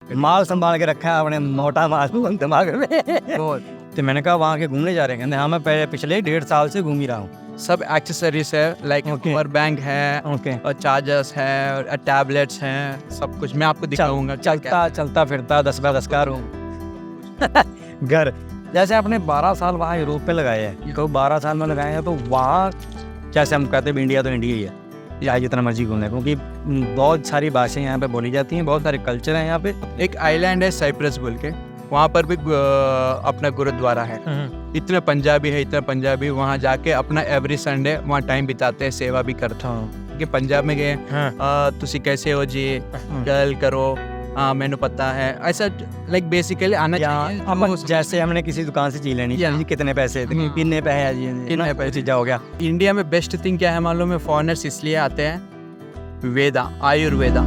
माल संभाल के रखा है अपने, मोटा माल दिमाग में। तो मैंने कहा वहाँ के घूमने जा रहे हैं, कहते हाँ मैं पिछले 1.5 साल से घूम ही रहा हूँ। सब एक्सेसरीज है, लाइक पावर बैंक है और चार्जर्स है और टैबलेट्स हैं, सब कुछ मैं आपको दिखाऊंगा। चलता फिरता 10 बाय 10 का रूम घर। जैसे आपने 12 साल वहाँ यूरोप पे लगाए हैं, तो 12 साल में लगाए हैं, तो वहाँ जैसे हम कहते हैं इंडिया तो इंडिया ही है, या जितना मर्जी घूम लें, क्योंकि बहुत सारी भाषाएं यहाँ पे बोली जाती हैं, बहुत सारे कल्चर हैं यहाँ पे। एक आइलैंड है साइप्रस बोल के, वहाँ पर भी अपना गुरुद्वारा है। इतने पंजाबी है, इतना पंजाबी वहाँ जाके अपना एवरी संडे वहाँ टाइम बिताते हैं, सेवा भी करता हूँ। कि पंजाब में गए, तुसी कैसे हो जी, गल करो, मैंने पता है, ऐसा लाइक बेसिकली आना चाहिए। अब जैसे हमने किसी दुकान से चीज लेनी चाहिए, कितने पैसे, कितने पैसे, कितने पैसे चीज़ा हो गया। इंडिया में बेस्ट थिंग क्या है मालूम है? फॉरेनर्स इसलिए आते हैं, वेदा, आयुर्वेदा।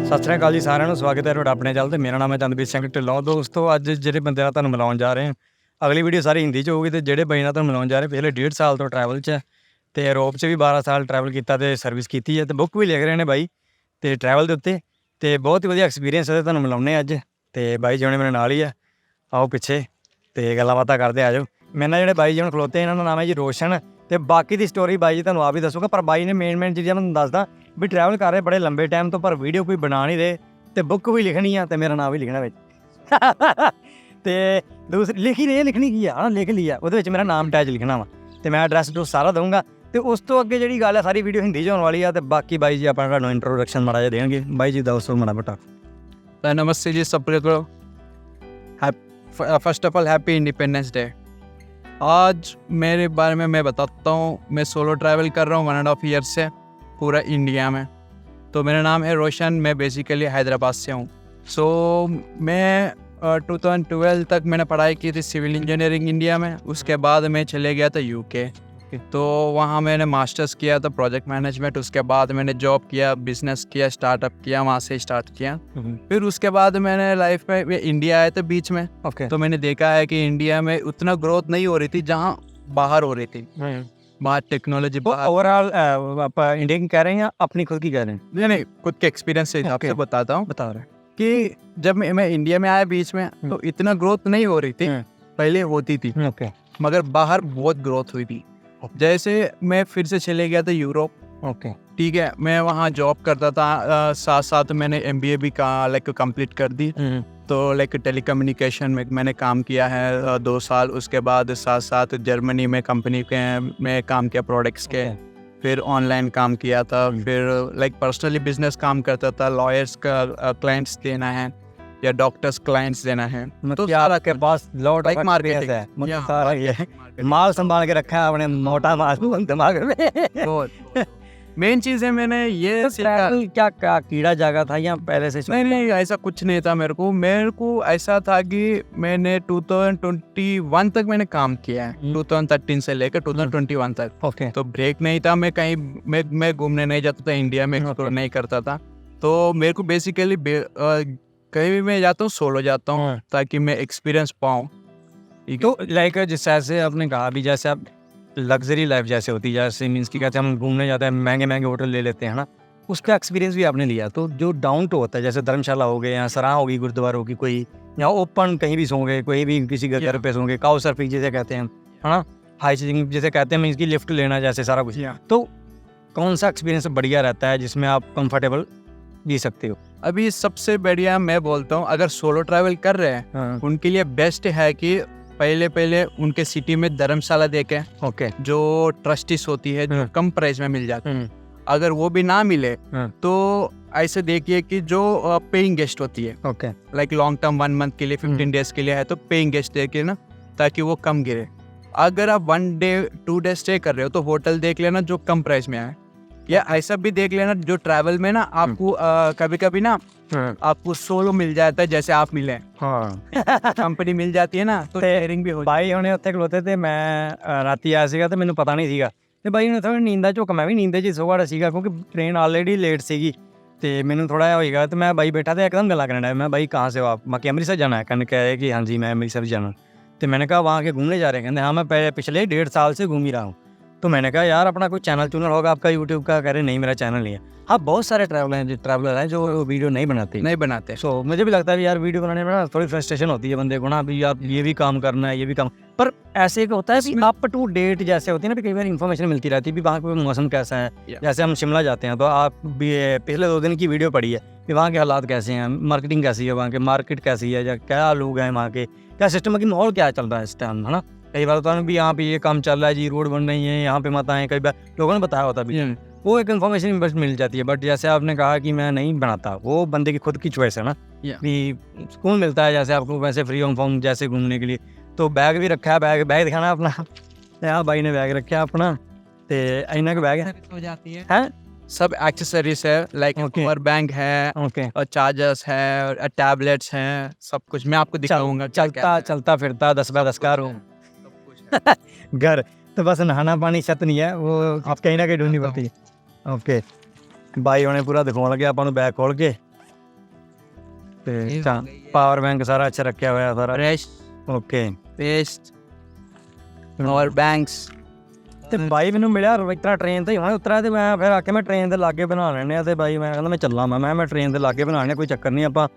सत श्री अकाल जी साਰਿਆਂ ਨੂੰ, स्वागत है ਤੁਹਾਡਾ ਆਪਣੇ चैनल ਤੇ। मेरा नाम है चंदबीर ਸਿੰਘ ਢਿੱਲੋਂ। ਦੋਸਤੋ ਅੱਜ ਜਿਹੜੇ ਬੰਦੇ ਨਾਲ ਤੁਹਾਨੂੰ ਮਿਲਾਉਣ ਜਾ ਰਹੇ ਹਾਂ, ਅਗਲੀ ਵੀਡੀਓ ਸਾਰੀ ਹਿੰਦੀ 'ਚ ਹੋਊਗੀ, ਤੇ ਜਿਹੜੇ ਬਾਈ ਨਾਲ ਤੁਹਾਨੂੰ ਮਿਲਾਉਣ ਜਾ ਰਹੇ ਪਿਛਲੇ 1.5 ਸਾਲ ਤੋਂ ਟਰੈਵਲ 'ਚ ਹੈ, ਤੇ ਯੂਰਪ 'ਚ ਵੀ 12 ਸਾਲ ਟਰੈਵਲ ਕੀਤਾ ਤੇ ਸਰਵਿਸ ਕੀਤੀ ਹੈ, ਤੇ ਬੁੱਕ ਵੀ ਲਿਖ ਰਹੇ ਨੇ ਬਾਈ ਤੇ ਟਰੈਵਲ ਦੇ ਉੱਤੇ, ਤੇ ਬਹੁਤ ਹੀ ਵਧੀਆ ਐਕਸਪੀਰੀਅੰਸ ਹੈ, ਤੁਹਾਨੂੰ ਮਿਲਾਉਂਦੇ ਅੱਜ। ਤੇ ਬਾਈ ਜੀ ਹੁਣੇ ਮੇਰੇ ਨਾਲ ਹੀ ਆ, ਆਓ ਪਿੱਛੇ ਤੇ ਗੱਲਾਂ ਬਾਤਾਂ ਕਰਦੇ ਆ ਜਾਓ। ਮੇਰੇ ਨਾਲ ਜਿਹੜੇ ਬਾਈ ਜੀ ਹੁਣ ਖਲੋਤੇ, ਇਹਨਾਂ ਦਾ ਨਾਮ ਹੈ ਜੀ ਰੋਸ਼ਨ, ਤੇ ਬਾਕੀ ਦੀ ਸਟੋਰੀ ਬਾਈ ਜੀ ਤੁਹਾਨੂੰ ਆਪ ਹੀ ਦੱਸੂਗਾ। ਪਰ ਬਾਈ ਨੇ ਮੇਨ ਚੀਜ਼ਾਂ ਮੈਂ ਤੁਹਾਨੂੰ ਦੱਸਦਾ ਵੀ ਟਰੈਵਲ ਕਰ ਰਹੇ ਬੜੇ ਲੰਬੇ ਟਾਈਮ ਤੋਂ, ਪਰ ਵੀਡੀਓ ਕੋਈ ਬਣਾ ਨਹੀਂ ਰਹੇ, ਤੇ ਬੁੱਕ ਵੀ ਲਿਖਣੀ ਆ, ਤੇ ਮੇਰਾ ਨਾਮ ਵੀ ਲਿਖਣਾ ਵਿੱਚ। ਤੇ ਦੂਸਰੀ ਲਿਖਣੀ ਕੀ ਆ, ਲਿਖ ਲਈ ਆ, ਉਹਦੇ ਵਿੱਚ ਮੇਰਾ ਨਾਮ ਟੈਗ ਲਿਖਣਾ ਵਾ, ਤੇ ਮੈਂ ਐਡਰੈਸ ਟੂ ਸਾਰਾ ਦਊਂਗਾ। ਤੇ ਉਸ ਤੋਂ ਅੱਗੇ ਜਿਹੜੀ ਗੱਲ ਹੈ ਸਾਰੀ ਵੀਡੀਓ ਹਿੰਦੀ 'ਚ ਹੋਣ ਵਾਲੀ ਆ, ਤੇ ਬਾਕੀ ਬਾਈ ਜੀ ਆਪਾਂ ਤੁਹਾਨੂੰ ਇੰਟਰੋਡਕਸ਼ਨ ਮਾੜਾ ਜਿਹਾ ਦੇਣਗੇ। ਬਾਈ ਜੀ ਦੱਸੋ ਮਾੜਾ ਮੋਟਾ। नमस्ते जी सबको को। First of all happy independence day. आज मेरे बारे में मैं बताता हूँ। मैं सोलो ट्रैवल कर रहा हूँ 1.5 ईयर से पूरा इंडिया में। तो मेरा नाम है रोशन, मैं बेसिकली हैदराबाद से हूँ। सो मैं 2012 तक मैंने पढ़ाई की थी सिविल इंजीनियरिंग इंडिया में। उसके बाद मैं चले गया था यूके, तो वहाँ मैंने मास्टर्स किया था प्रोजेक्ट मैनेजमेंट। उसके बाद मैंने जॉब किया, बिजनेस किया, स्टार्टअप किया, वहाँ से स्टार्ट किया। फिर उसके बाद मैंने लाइफ में इंडिया आया था बीच में। तो मैंने देखा है कि इंडिया में उतना ग्रोथ नहीं हो रही थी जहाँ बाहर हो रही थी। बाहर टेक्नोलॉजी ओवरऑल आप इंडिया की कह रहे हैं या अपनी खुद की कह रहे हैं? नहीं, खुद के एक्सपीरियंस से हिसाब से बताता हूँ। बता रहे कि जब मैं इंडिया में आया बीच में, तो इतना ग्रोथ नहीं हो रही थी, पहले होती थी, मगर बाहर बहुत ग्रोथ हुई थी। जैसे मैं फिर से चले गया था यूरोप। ठीक है, मैं वहाँ जॉब करता था, साथ साथ मैंने MBA भी लाइक कंप्लीट कर दी। तो लाइक टेलीकम्युनिकेशन में मैंने काम किया है 2 साल। उसके बाद साथ साथ जर्मनी में कंपनी के में काम किया प्रोडक्ट्स के। फिर ऑनलाइन काम किया था, फिर लाइक पर्सनली बिजनेस काम करता था, लॉयर्स का क्लाइंट्स देना है या डॉक्टर्स क्लाइंट्स देना है। तो सारा के पास लॉट ऑफ मार्केट है, मतलब सारा ये माल संभाल के रखा है अपने, मोटा माल दिमाग में। मेन चीज़ है मैंने ये क्या कीड़ा जागा था या पहले से? नहीं, ऐसा कुछ नहीं था। मेरे को ऐसा था कि मैंने 2021 तक मैंने काम किया है, 2013 से लेकर 2021 तक। तो ब्रेक नहीं था। मैं कहीं मैं घूमने नहीं जाता था, इंडिया में एक्सप्लोर नहीं करता था। तो मेरे को बेसिकली कहीं भी मैं जाता हूँ सोलो जाता हूँ, ताकि मैं एक्सपीरियंस पाऊँ। तो लाइक जैसे आपने कहा अभी, जैसे आप लग्जरी लाइफ जैसे होती है, जैसे मीन्स की कहते हैं हम घूमने जाते हैं, महंगे होटल ले लेते हैं ना, उसका एक्सपीरियंस भी आपने लिया। तो जो डाउन टू होता है, जैसे धर्मशाला हो गए, या सराह होगी, गुरुद्वारा होगी, कोई या ओपन कहीं भी सोंगे, कोई भी किसी के घर पे सोंगे, काउ सर्फिंग जिसे कहते हैं, है ना, हाइकिंग जिसे कहते हैं, मीन्स की लिफ्ट लेना, जैसे सारा कुछ। तो कौन सा एक्सपीरियंस बढ़िया रहता है जिसमें आप कंफर्टेबल जी सकते हो? अभी सबसे बढ़िया मैं बोलता हूँ, अगर सोलो ट्रैवल कर रहे हैं उनके लिए बेस्ट है कि पहले उनके सिटी में धर्मशाला देखें। जो ट्रस्टीज होती है, जो कम प्राइस में मिल जाती है। अगर वो भी ना मिले तो ऐसे देखिए कि जो पेइंग गेस्ट होती है, लाइक लॉन्ग टर्म 1 मंथ के लिए, 15 डेज के लिए है, तो पेइंग गेस्ट देखिए ना, ताकि वो कम गिरे। अगर आप 1 डे 2 डे स्टे कर रहे हो, तो होटल देख लेना जो कम प्राइस में आए, या ऐसा भी देख लेना जो ट्रैवल में ना आपको कभी ना आपको सोलो मिल जाता है, जैसे आप मिले। कंपनी मिल जाती है ना, तो शेयरिंग भी हो। भाई हुणे उत्थे खलोते ते मैं राती आया सीगा, ते मैनूं पता नहीं सीगा, ते भाई हुणे थोड़ा नींदा झुक, मैं भी नींदे 'ਚ ही सो गया सीगा, क्योंकि ट्रेन ऑलरेडी लेट सीगी। ते मैनूं थोड़ा होएगा, तो मैं भाई बैठा, तो एकदम गल्लां करन लगा। मैं भाई कहाँ से हो आप? मैं अमृतसर जाना है। कहने कहे कि हाँ जी मैं अमृतसर जाना। तो मैंने कहा वहाँ के घूमने जा रहे हैं? कहते हाँ मैं पिछले 1.5 साल से घूम ही रहा हूँ। तो मैंने कहा यार अपना कोई चैनल चूनल होगा आपका यूट्यूब का, कह रहे नहीं मेरा चैनल नहीं है। हाँ बहुत सारे ट्रैवलर हैं जो वीडियो नहीं बनाते। सो मुझे भी लगता है यार वीडियो बनाने में ना थोड़ी फ्रस्ट्रेशन होती है बंदे को ना, अभी यार ये भी काम करना है ये भी काम, पर ऐसे एक होता है कि अप टू डेट जैसे होती है ना, कई बार इन्फॉर्मेशन मिलती रहती है भी वहाँ पे मौसम कैसा है। जैसे हम शिमला जाते हैं तो आप भी पिछले 2 दिन की वीडियो पड़ी है कि वहाँ के हालात कैसे हैं, मार्केटिंग कैसी है, वहाँ के मार्केट कैसी है, या क्या लोग हैं वहाँ के, क्या सिस्टम है कि माहौल क्या चल रहा है इस टाइम, है ना। कई बार होता है भी यहाँ पे ये काम चल रहा है जी, रोड बन रही है, यहाँ पे मत आए, कई बार लोगों ने बताया होता भी, वो एक इन्फॉर्मेशन बस मिल जाती है। बट जैसे आपने कहा कि मैं नहीं बनाता, वो बंदे की खुद की चॉइस है ना, कि सुकून मिलता है जैसे आपको वैसे फ्री ऑफ फॉर्म जैसे घूमने के लिए। तो बैग भी रखा है, बैग दिखाना अपना, यहाँ भाई ने बैग रखा अपना, तो इन्ना का बैग है सब एक्सेसरीज है, लाइक पावर बैंक है, और चार्जर्स है, और टैबलेट्स हैं, सब कुछ मैं आपको दिखाऊंगा। चलता फिरता 10 बाय 10 का रूम घर, तो बस नहाना पानी छत नहीं है, वो आप कहीं ना कहीं ढूंढनी पड़ती है। ओके भाई उन्हें पूरा दिखाने लगे अपन बैग खोल के, पावर बैंक सारा अच्छा रखा हुआ है सारा। ओके पेस्ट और बैंक्स ਤੇ ਬਾਈ ਮੈਨੂੰ ਮਿਲਿਆ ਇਤਨਾ ਟ੍ਰੇਨ ਤੇ ਹੁਣ ਉਤਰਾ ਤੇ ਮੈਂ ਫਿਰ ਆਕੇ ਮੈਂ ਟ੍ਰੇਨ ਦੇ ਲਾਗੇ ਬਣਾ ਲੈਣੇ ਆ, ਤੇ ਬਾਈ ਮੈਂ ਕਹਿੰਦਾ ਮੈਂ ਚੱਲਾਂ, ਮੈਂ ਟ੍ਰੇਨ ਦੇ ਲਾਗੇ ਬਣਾਣੇ, ਕੋਈ ਚੱਕਰ ਨਹੀਂ, ਆਪਾਂ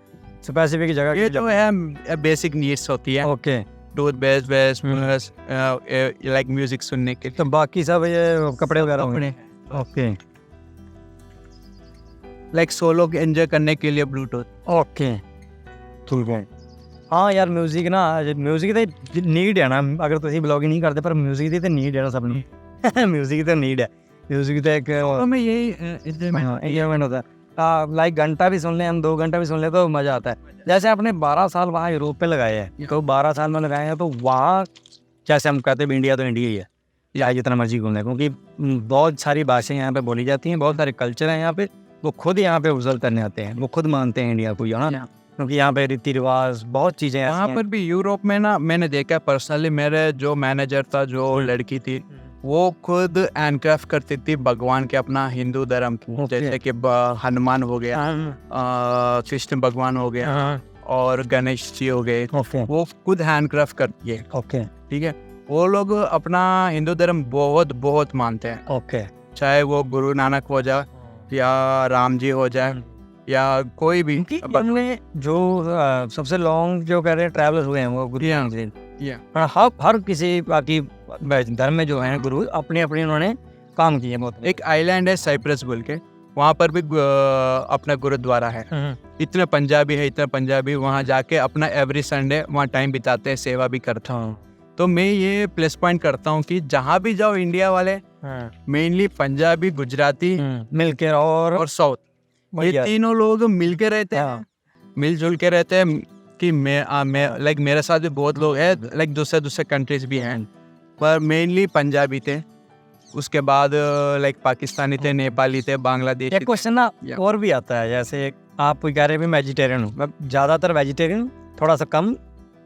स्पेसिफिक जगह ये तो है बेसिक नीड्स होती है। ओके टूथपेस्ट वेस्ट लाइक म्यूजिक सुनने के लिए, तो बाकी सब ये कपड़े वगैरह होंगे। ओके लाइक सोलो एंजॉय करने के लिए ब्लूटूथ। ओके ठीक है। हाँ यार म्यूजिक ना, म्यूजिक तो नीड है ना, अगर तुम ब्लॉगिंग नहीं करते पर म्यूजिक की तो नीड है ना सब म्यूजिक तो नीड है, म्यूजिक तो एक मैं यही इंजॉयमेंट होता है। लाइक घंटा भी सुन लें हम, 2 घंटा भी सुन लें तो मज़ा आता है। जैसे आपने 12 साल वहाँ यूरोप पे लगाए हैं, तो 12 साल में लगाए हैं, तो वहाँ जैसे हम कहते हैं इंडिया तो इंडिया ही है, या जितना मर्जी घूम लें, क्योंकि बहुत सारी भाषाएं यहाँ पे बोली जाती हैं, बहुत सारे कल्चर हैं यहाँ पे, वो खुद यहाँ पे ऑब्जर्व करने आते हैं, वो खुद मानते हैं इंडिया को, यहाँ क्योंकि यहाँ पे रीति रिवाज बहुत चीज़ें हैं। यहाँ पर भी यूरोप में ना मैंने देखा पर्सनली, मेरे जो मैनेजर था, जो लड़की थी, वो खुद एनक्राफ्ट करती थी भगवान के अपना हिंदू धर्म की, जैसे कि हनुमान हो गया, कृष्ण भगवान हो गया, और गणेश जी हो गए, वो खुद हैंडक्राफ्ट करती है। ओके ठीक है, वो लोग अपना हिंदू धर्म बहुत बहुत मानते हैं। ओके चाहे वो गुरु नानक हो जाए, या राम जी हो जाए, या कोई भी। हमने जो सबसे लॉन्ग जो कह रहे हैं ट्रैवलर हुए हैं वो गुरु नानक जी, हर किसी बाकी धर्म में जो है गुरु अपने अपने उन्होंने काम किए बहुत। एक आइलैंड है साइप्रस बोल के, वहाँ पर भी अपना गुरुद्वारा है। इतने पंजाबी वहाँ जाके अपना एवरी संडे वहाँ टाइम बिताते हैं, सेवा भी करता हूँ। तो मैं ये प्लस पॉइंट करता हूँ कि जहाँ भी जाओ इंडिया वाले मेनली पंजाबी, गुजराती मिलकर और साउथ, ये तीनों लोग मिलके रहते हैं, मिलजुल के रहते हैं। कि मैं लाइक मेरे साथ भी बहुत लोग हैं, लाइक दूसरे कंट्रीज भी हैं, पर मेनली पंजाबी थे, उसके बाद लाइक पाकिस्तानी थे, नेपाली थे, बांग्लादेशी। एक क्वेश्चन ना और भी आता है, जैसे आप कह रहे हैं मैं वेजिटेरियन हूँ, मैं ज़्यादातर वेजिटेरियन, थोड़ा सा कम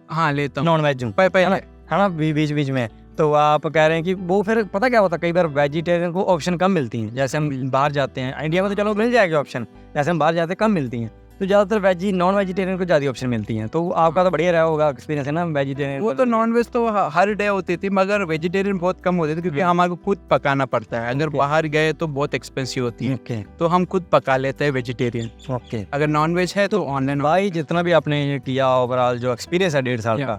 हाँ लेता हूँ, नॉन वेज हूँ, है ना बीच में। तो आप कह रहे हैं कि वो फिर पता क्या होता है, कई बार वेजिटेरियन को ऑप्शन कम मिलती हैं। जैसे हम बाहर जाते हैं, इंडिया में तो चलो मिल जाएगा ऑप्शन, जैसे हम बाहर जाते हैं कम मिलती हैं, तो ज़्यादातर नॉन वेजिटेरियन को ज़्यादा ऑप्शन मिलती हैं। तो आपका तो बढ़िया रहा होगा एक्सपीरियंस है ना वेजिटेरियन। वो तो नॉन वेज तो हर डे होती थी, मगर वेजिटेरियन बहुत कम होती थी, क्योंकि हमारे को खुद पकाना पड़ता है। अगर बाहर गए तो बहुत एक्सपेंसिव होती है, तो हम खुद पका लेते हैं वेजिटेरियन। ओके, अगर नॉन वेज है तो ऑनलाइन। भाई जितना भी आपने ये किया ओवरऑल जो एक्सपीरियंस है 1.5 साल का,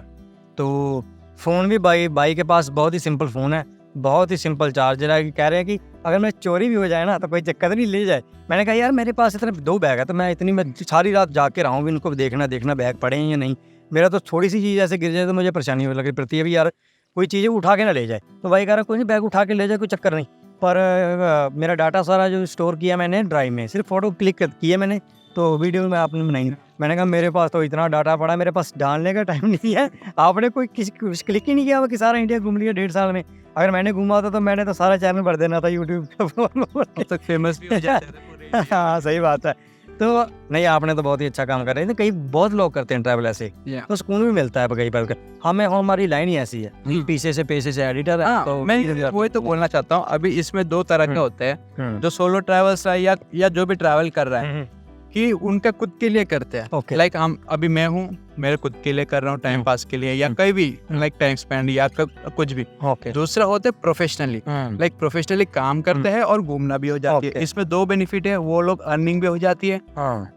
तो फ़ोन भी भाई के पास बहुत ही सिंपल फ़ोन है, बहुत ही सिंपल चार्जर है। कह रहे हैं कि अगर मैं चोरी भी हो जाए ना तो कोई चक्कर नहीं, ले जाए। मैंने कहा यार मेरे पास इतने 2 बैग है, तो मैं सारी रात जाके रहा हूँ इनको देखना बैग पड़े हैं या नहीं। मेरा तो थोड़ी सी चीज़ ऐसे गिर जाए तो मुझे परेशानी होने लगी पड़ती है भी, यार कोई चीज़ें उठा के ना ले जाए। तो भाई कह रहा कोई नहीं, बैग उठा के ले जाए, कोई चक्कर नहीं। पर मेरा डाटा सारा जो स्टोर किया मैंने ड्राइव में, सिर्फ फ़ोटो क्लिक किया मैंने, तो वीडियो में आपने बनाई। मैंने कहा मेरे पास तो इतना डाटा पड़ा, मेरे पास डालने का टाइम नहीं है। आपने कोई कुछ क्लिक ही नहीं किया कि सारा इंडिया घूम लिया 1.5 साल में। अगर मैंने घूमा होता तो मैंने तो सारा चैनल भर देना था यूट्यूब का, तक फेमस भी हो जाते थे। हाँ सही बात है। तो नहीं, आपने तो बहुत ही अच्छा काम कर रहे थे। कई बहुत लोग करते हैं ट्रैवल ऐसे, तो सुकून भी मिलता है कई बार। हमारी लाइन ही ऐसी है, पीछे से एडिटर है। तो मैं वही तो बोलना चाहता हूँ, अभी इसमें 2 तरह के होते हैं, जो सोलो ट्रैवल्स है या जो भी ट्रैवल कर रहा है। कि उनका खुद के लिए करते हैं। Okay. लाइक हम अभी मैं हूँ, मेरे खुद के लिए कर रहा हूँ, टाइम पास के लिए या कहीं भी लाइक टाइम स्पेंड या कुछ भी। ओके। दूसरा होते हैं प्रोफेशनली, लाइक प्रोफेशनली काम करते हैं और घूमना भी हो जाती है। Okay. इसमें दो बेनिफिट है, वो लोग अर्निंग भी हो जाती है,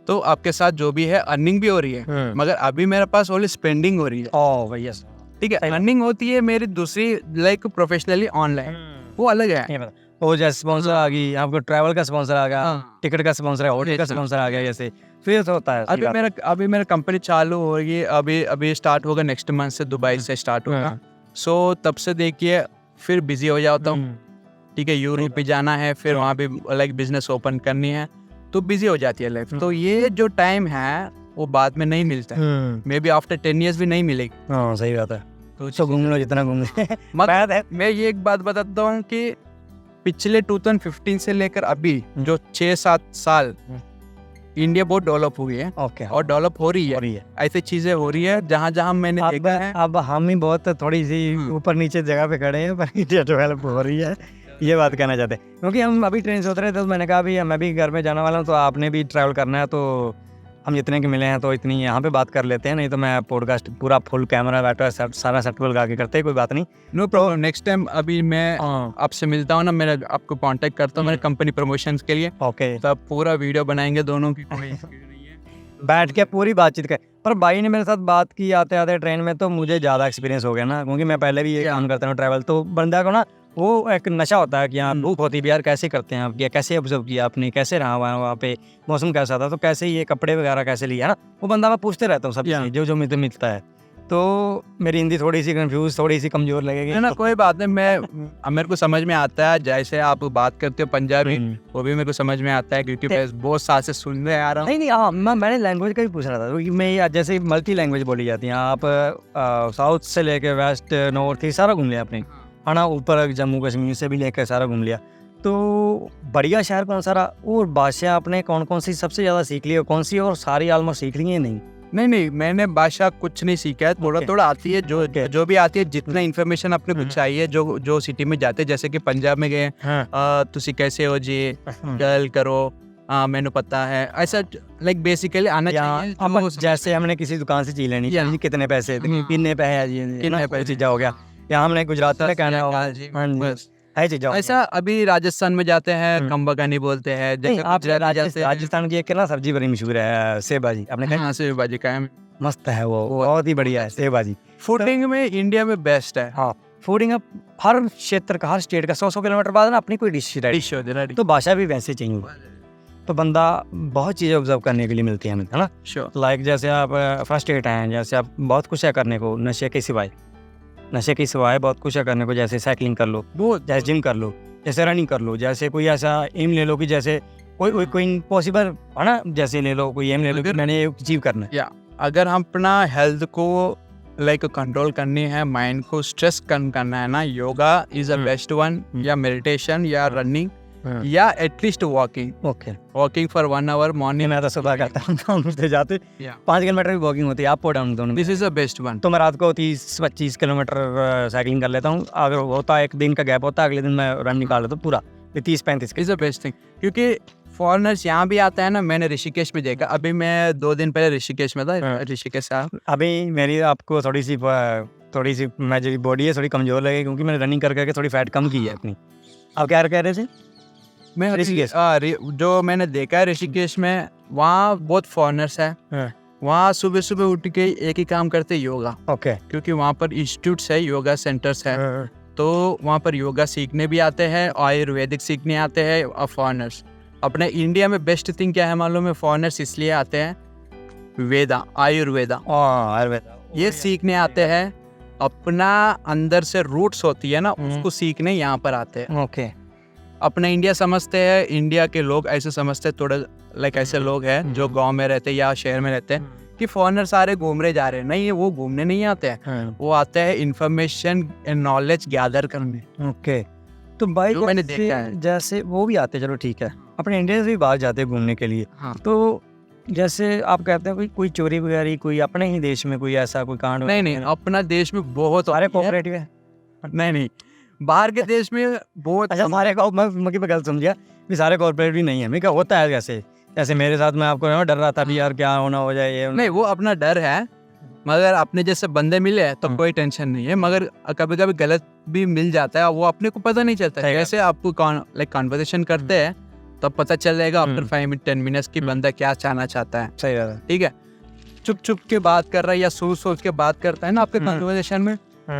तो आपके साथ जो भी है अर्निंग भी हो रही है, मगर अभी मेरे पास ओनली स्पेंडिंग हो रही है। ओह भैया, ठीक है, अर्निंग होती है मेरी दूसरी लाइक प्रोफेशनली ऑनलाइन, वो अलग है। वो जैसे स्पॉन्सर आ गई, आपको ट्रैवल का स्पॉन्सर आ गया, हाँ। टिकट का स्पॉन्सर है, होटल का स्पॉन्सर आ गया, जैसे फिर तो होता है। अभी मेरा कंपनी चालू हो गई, अभी स्टार्ट होगा नेक्स्ट मंथ से, दुबई से स्टार्ट होगा। सो तब से देखिए फिर बिजी हो जाता हूँ। ठीक है, यूरोप भी जाना है, फिर वहाँ भी लाइक बिजनेस ओपन करनी है, तो बिजी हो जाती है लाइफ। तो ये जो टाइम है वो बाद में नहीं मिलता है, मे बी आफ्टर 10 years भी नहीं मिलेगी। हाँ सही बात है। तो घूम लो जितना घूम ले। मतलब मैं ये एक बात बताता हूँ कि पिछले 2015 से लेकर अभी जो 6-7 साल इंडिया बहुत डेवलप हुई है। ओके। और डेवलप हो रही है, ऐसी चीजें हो रही है जहाँ जहाँ मैंने देखा है। अब हम ही बहुत थोड़ी सी ऊपर नीचे जगह पे खड़े हैं, पर इंडिया डेवलप हो रही है, ये बात कहना चाहते हैं। क्योंकि हम अभी ट्रेन से उतरे थे, तो मैंने कहा भी मैं भी घर में जाने वाला हूँ, तो आपने भी ट्रैवल करना है, तो हम जितने के मिले हैं तो इतनी यहाँ पे बात कर लेते हैं, नहीं तो मैं पॉडकास्ट पूरा फुल कैमरा बैठा सारा सेटअप लगा के करते हैं, कोई बात नहीं। नो प्रॉब्लम, नेक्स्ट टाइम अभी मैं आपसे मिलता हूँ ना, मैं आपको कांटेक्ट करता हूँ मेरे कंपनी प्रमोशंस के लिए। ओके। तब पूरा वीडियो बनाएंगे दोनों की, कोई issue नहीं है। बैठ के पूरी बातचीत कर। पर भाई ने मेरे साथ बात की आते आते ट्रेन में, तो मुझे ज़्यादा एक्सपीरियंस हो गया ना, क्योंकि मैं पहले भी ये काम करता हूँ ट्रैवल। तो बंदा को ना वो एक नशा होता है कि हाँ भूख होती है यार, कैसे करते हैं आप, या कैसे ऑब्जर्व किया आपने, कैसे रहा वहाँ पे, मौसम कैसा था, तो कैसे ये कपड़े वगैरह कैसे लिए, है ना। वो बंदा मैं पूछते रहता हूँ सब चीज़ जो मुझे मिलता है। तो मेरी हिंदी थोड़ी सी कंफ्यूज, थोड़ी सी कमज़ोर लगेगी ना, कोई बात नहीं। मेरे को समझ में आता है, जैसे आप बात करते हो पंजाबी, वो भी मेरे को समझ में आता है, क्योंकि मैं बहुत साल से सुनने आ रहा हूँ। नहीं हाँ, मैंने लैंग्वेज का भी पूछ रहा था, क्योंकि मैं जैसे मल्टी लैंग्वेज बोली जाती है। आप साउथ से लेके वेस्ट नॉर्थ ही सारा घूम लिया आपने, है ना, ऊपर जम्मू कश्मीर से भी लेकर सारा घूम लिया। तो बढ़िया शहर कौन सा रहा, और भाषा आपने कौन कौन सी सबसे ज़्यादा सीख ली, और कौन सी, और सारी ऑलमोस्ट सीख ली है? नहीं, मैंने भाषा कुछ नहीं सीखा है, थोड़ा आती है, जो भी आती है, जितना इन्फॉर्मेशन अपने को चाहिए, जो सिटी में जाते, जैसे कि पंजाब में गए, तुसी कैसे हो जी, गल करो, मैंने पता है, ऐसा लाइक बेसिकली आना चाहिए। जैसे हमने किसी दुकान से चीज लेनी, कितने पैसे, कितने पैसे चीज़ा हो गया, या हमने गुजरात में कहना होगा है चीज़ा। ऐसा अभी राजस्थान में जाते हैं, खम्बागानी बोलते हैं। राजस्थान की एक ना सब्जी बड़ी मशहूर है, सेव भाजी, आपने खाई? सेव भाजी का मस्त है, वो बहुत ही बढ़िया है सेव भाजी। फूडिंग में इंडिया में बेस्ट है। हाँ, फूडिंग हर क्षेत्र का, हर स्टेट का 100 किलोमीटर बाद ना अपनी कोई डिश रेडी, तो भाषा भी वैसे चाहिए। तो बंदा बहुत चीज़ें ऑब्जर्व करने के लिए मिलती है हमें, है ना। लाइक जैसे आप फर्स्ट एड हैं, जैसे आप बहुत कुछ है करने को, नशे के सिवाय बहुत कुछ है करने को, जैसे साइकिलिंग कर लो, जैसे जिम कर लो, जैसे रनिंग कर लो, जैसे कोई ऐसा एम ले लो कि जैसे कोई इम्पॉसिबल है ना, जैसे ले लो कोई एम ले लो कि मैंने अचीव करना है। अगर हम अपना हेल्थ को लाइक कंट्रोल करनी है, माइंड को स्ट्रेस कम करना है ना, yoga is a best one, या मेडिटेशन, या रनिंग, या at least walking for 1 hour morning. मैं तो सुबह करता हूँ, जाते 5 किलोमीटर की वॉकिंग होती है, आप और डाउन दोनों। This is the best one. तो मैं रात को 30-25 किलोमीटर साइकिलिंग कर लेता हूँ, अगर होता है एक दिन का गैप होता है, अगले दिन मैं रन निकाल लेता हूँ पूरा 30-35। इज द बेस्ट थिंग, क्योंकि फॉरेनर्स यहाँ भी आता है ना। मैंने ऋषिकेश में देखा, अभी मैं 2 दिन पहले ऋषिकेश में था। ऋषिकेश साहब, अभी मेरी आपको थोड़ी सी मेरी बॉडी है थोड़ी कमजोर लगी, क्योंकि मैंने रनिंग करके थोड़ी फैट कम की है अपनी। आप क्या कह रहे थे? मैं ऋषिकेश जो मैंने देखा है ऋषिकेश में, वहाँ बहुत फॉरेनर्स है। वहाँ सुबह सुबह उठ के एक ही काम करते, योगा। क्योंकि वहाँ पर इंस्टीट्यूट्स है, योगा सेंटर्स है, तो वहाँ पर योगा सीखने भी आते हैं, आयुर्वेदिक सीखने आते हैं फॉरेनर्स। अपने इंडिया में बेस्ट थिंग क्या है मालूम है? फॉरेनर्स इसलिए आते हैं, आयुर्वेदा ये सीखने आते हैं। अपना अंदर से रूट्स होती है ना, उसको सीखने यहाँ पर आते हैं। अपना इंडिया समझते हैं, इंडिया के लोग ऐसे समझते हैं, थोड़ा लाइक ऐसे लोग हैं जो गांव में रहते हैं या शहर में रहते हैं कि फॉरेनर सारे घूमने जा रहे हैं। नहीं, वो घूमने नहीं आते हैं, वो आते हैं इंफॉर्मेशन एंड नॉलेज गैदर करने। तो भाई मैंने देखा है, जैसे वो भी आते हैं, चलो ठीक है, अपने इंडिया से भी बाहर जाते हैं घूमने के लिए। तो जैसे आप कहते हैं कोई चोरी वगैरह, कोई अपने ही देश में कोई ऐसा कोई कांड? नहीं, अपना देश में बहुत सारे कोऑपरेटिव है। नहीं, बाहर के देश में बहुत। अच्छा, हमारे को मैं गलत समझिया भी सारे कॉर्पोरेट भी नहीं है। मैं क्या होता है, जैसे मेरे साथ मैं आपको डर रहा था भी यार क्या होना हो जाए ये नहीं, वो अपना डर है, मगर अपने जैसे बंदे मिले तो कोई टेंशन नहीं है। मगर कभी कभी गलत भी मिल जाता है, वो अपने को पता नहीं चलता है। जैसे आपको कॉन्वर्सेशन करते हैं तब पता चल जाएगा आफ्टर 5-10 मिनट्स की बंदा क्या चाहना चाहता है। सही बात है। ठीक है, चुप चुप के बात कर रहा है या सोच सोच के बात करता है ना आपके कन्वर्सेशन में,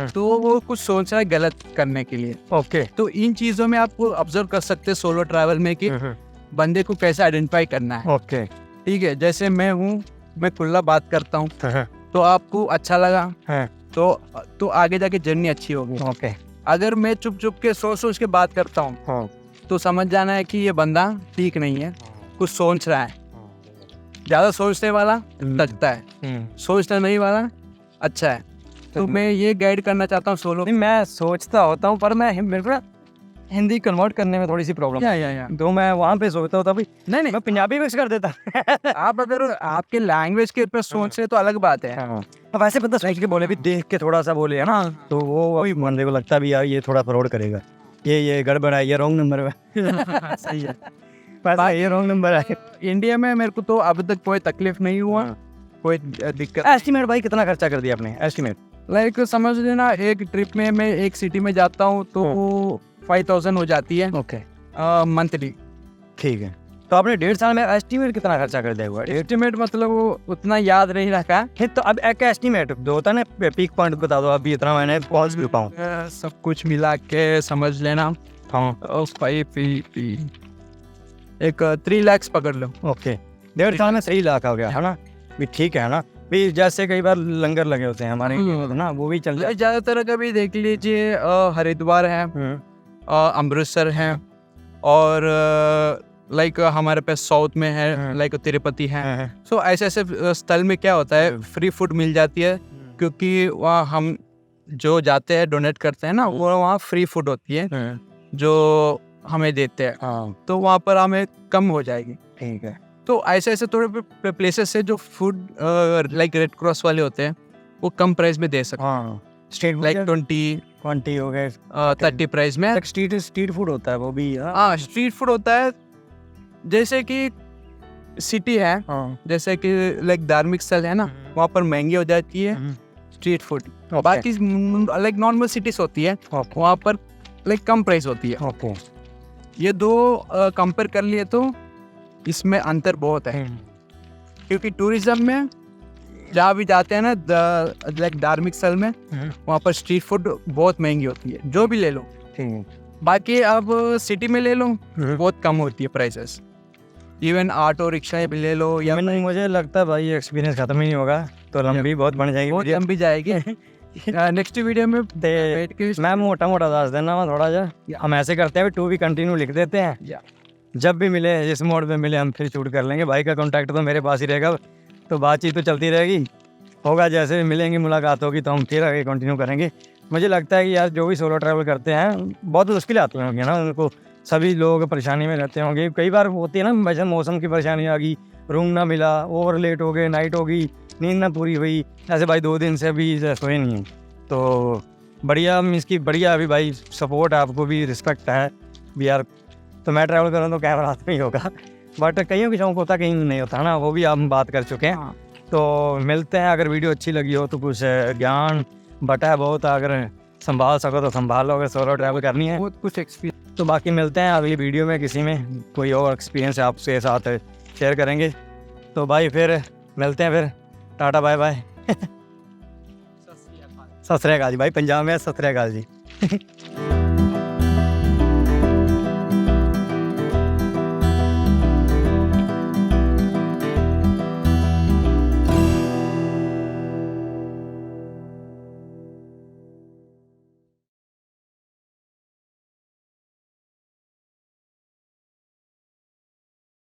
तो वो कुछ सोच रहा है गलत करने के लिए। ओके। तो इन चीजों में आप ऑब्जर्व कर सकते हैं सोलो ट्रैवल में कि बंदे को कैसे आइडेंटिफाई करना है। ओके। ठीक है, जैसे मैं हूँ, मैं खुला बात करता हूँ तो आपको अच्छा लगा तो आगे जाके जर्नी अच्छी होगी। ओके। अगर मैं चुप चुप के सोच सोच के बात करता हूँ तो समझ जाना है कि ये बंदा ठीक नहीं है, कुछ सोच रहा है। ज्यादा सोचने वाला लगता है, सोचना नहीं वाला अच्छा है। तो मैं ये गाइड करना चाहता हूँ सोलो। नहीं, मैं सोचता होता हूँ पर मैं मेरे को हिंदी कन्वर्ट करने में थोड़ी सी प्रॉब्लम या तो मैं वहाँ पे सोचता होता भाई नहीं मैं पंजाबी मिक्स कर देता। आप अगर आपके लैंग्वेज के ऊपर सोच रहे तो अलग बात है। अब ऐसे बंदा सोच के बोले भी देख के थोड़ा सा बोले है ना, तो वो वही बंदे को लगता भी यार ये थोड़ा फ्रॉड करेगा, ये गड़बड़ है, ये रॉन्ग नंबर है। सही है, ये रॉन्ग नंबर है। इंडिया में मेरे को तो अब तक कोई तकलीफ नहीं हुआ, कोई दिक्कत। एस्टिमेट भाई कितना खर्चा कर दिया आपने? एस्टिमेट लाइक समझ लेना एक ट्रिप में मैं एक सिटी में जाता हूँ तो 5000 हो जाती है। Okay, monthly. ठीक है। तो आपने 1.5 साल में एस्टिमेट कितना खर्चा कर दिया हुआ? एस्टिमेट मतलब वो उतना याद नहीं रखा। तो अब एक एस्टिमेट दो होता ना, पीक पॉइंट बता दो अभी इतना मैंने पहुंच भी पाऊँ। सब कुछ मिला के समझ लेना। हाँ, एक 3 लाख पकड़ लो। ओके। 1.5 साल में 3 लाख हो गया है ना भी? ठीक है ना भी? जैसे कई बार लंगर लगे होते हैं हमारे ना, वो भी चल जाए। ज्यादातर कभी देख लीजिए हरिद्वार है, अमृतसर है, और लाइक हमारे पास साउथ में है लाइक तिरुपति है। सो ऐसे ऐसे स्थल में क्या होता है, फ्री फूड मिल जाती है, क्योंकि वहाँ हम जो जाते हैं डोनेट करते हैं ना, वो वहाँ फ्री फूड होती है जो हमें देते हैं, तो वहाँ पर हमें कम हो जाएगी। ठीक है। तो ऐसे ऐसे थोड़े प्लेसेस है जो फूड लाइक रेड क्रॉस वाले होते हैं, वो कम प्राइस में दे सकते हैं। स्ट्रीट लाइक 20 हो गए, 30 प्राइस में। स्ट्रीट फूड होता है वो भी। हाँ, स्ट्रीट फूड होता है। जैसे कि सिटी है, जैसे कि लाइक धार्मिक स्थल है ना, वहाँ पर महंगी हो जाती है स्ट्रीट फूड। बाकी लाइक नॉर्मल सिटीज होती है, वहाँ पर लाइक कम प्राइस होती है। ओके। ये दो कंपेयर कर लिए तो इसमें अंतर बहुत है, क्योंकि टूरिज्म में जहाँ भी जाते हैं ना लाइक धार्मिक स्थल में, वहाँ पर स्ट्रीट फूड बहुत महंगी होती है, जो भी ले लो। बाकी अब सिटी में ले लो, बहुत कम होती है प्राइसेस। इवन ऑटो रिक्शा भी ले लो या नहीं, मुझे लगता है भाई ये एक्सपीरियंस खत्म ही नहीं होगा, तो लंबी बहुत बन जाएगी, बहुत लंबी जाएगी। नेक्स्ट वीडियो में बैठ के मैं मोटा मोटा दस देना वहाँ थोड़ा सा। हम ऐसे करते हैं 2 भी कंटिन्यू लिख देते हैं, जब भी मिले जिस मोड पे मिले हम फिर शूट कर लेंगे। भाई का कॉन्टैक्ट तो मेरे पास ही रहेगा, तो बातचीत तो चलती रहेगी। होगा जैसे मिलेंगे, मुलाकात होगी तो हम फिर आगे कंटिन्यू करेंगे। मुझे लगता है कि यार जो भी सोलो ट्रैवल करते हैं बहुत मुश्किल आती होंगी ना उनको, सभी लोग परेशानी में रहते होंगे। कई बार होती है ना, वैसे मौसम की परेशानी आ गई, रूम ना मिला, ओवर लेट हो गए, नाइट हो गई, नींद ना पूरी हुई। ऐसे भाई 2 दिन से अभी सोए नहीं हैं, तो बढ़िया मीन्स की बढ़िया अभी भाई सपोर्ट है, आपको भी रिस्पेक्ट है भी यार। तो मैं ट्रैवल करूँ तो कैमरा हाथ में ही होगा, बट कईयों की शौक होता कहीं नहीं होता ना, वो भी हम बात कर चुके हैं। तो मिलते हैं, अगर वीडियो अच्छी लगी हो तो कुछ ज्ञान बटा है बहुत, अगर संभाल सको तो संभालो, अगर सोलो ट्रैवल करनी है बहुत कुछ एक्सपीरियंस। तो बाकी मिलते हैं अगली वीडियो में, किसी में कोई और एक्सपीरियंस आपके साथ शेयर करेंगे। तो भाई फिर मिलते हैं, फिर टाटा बाय बाय। सत श्री अकाल जी भाई, पंजाब में सत श्री अकाल जी।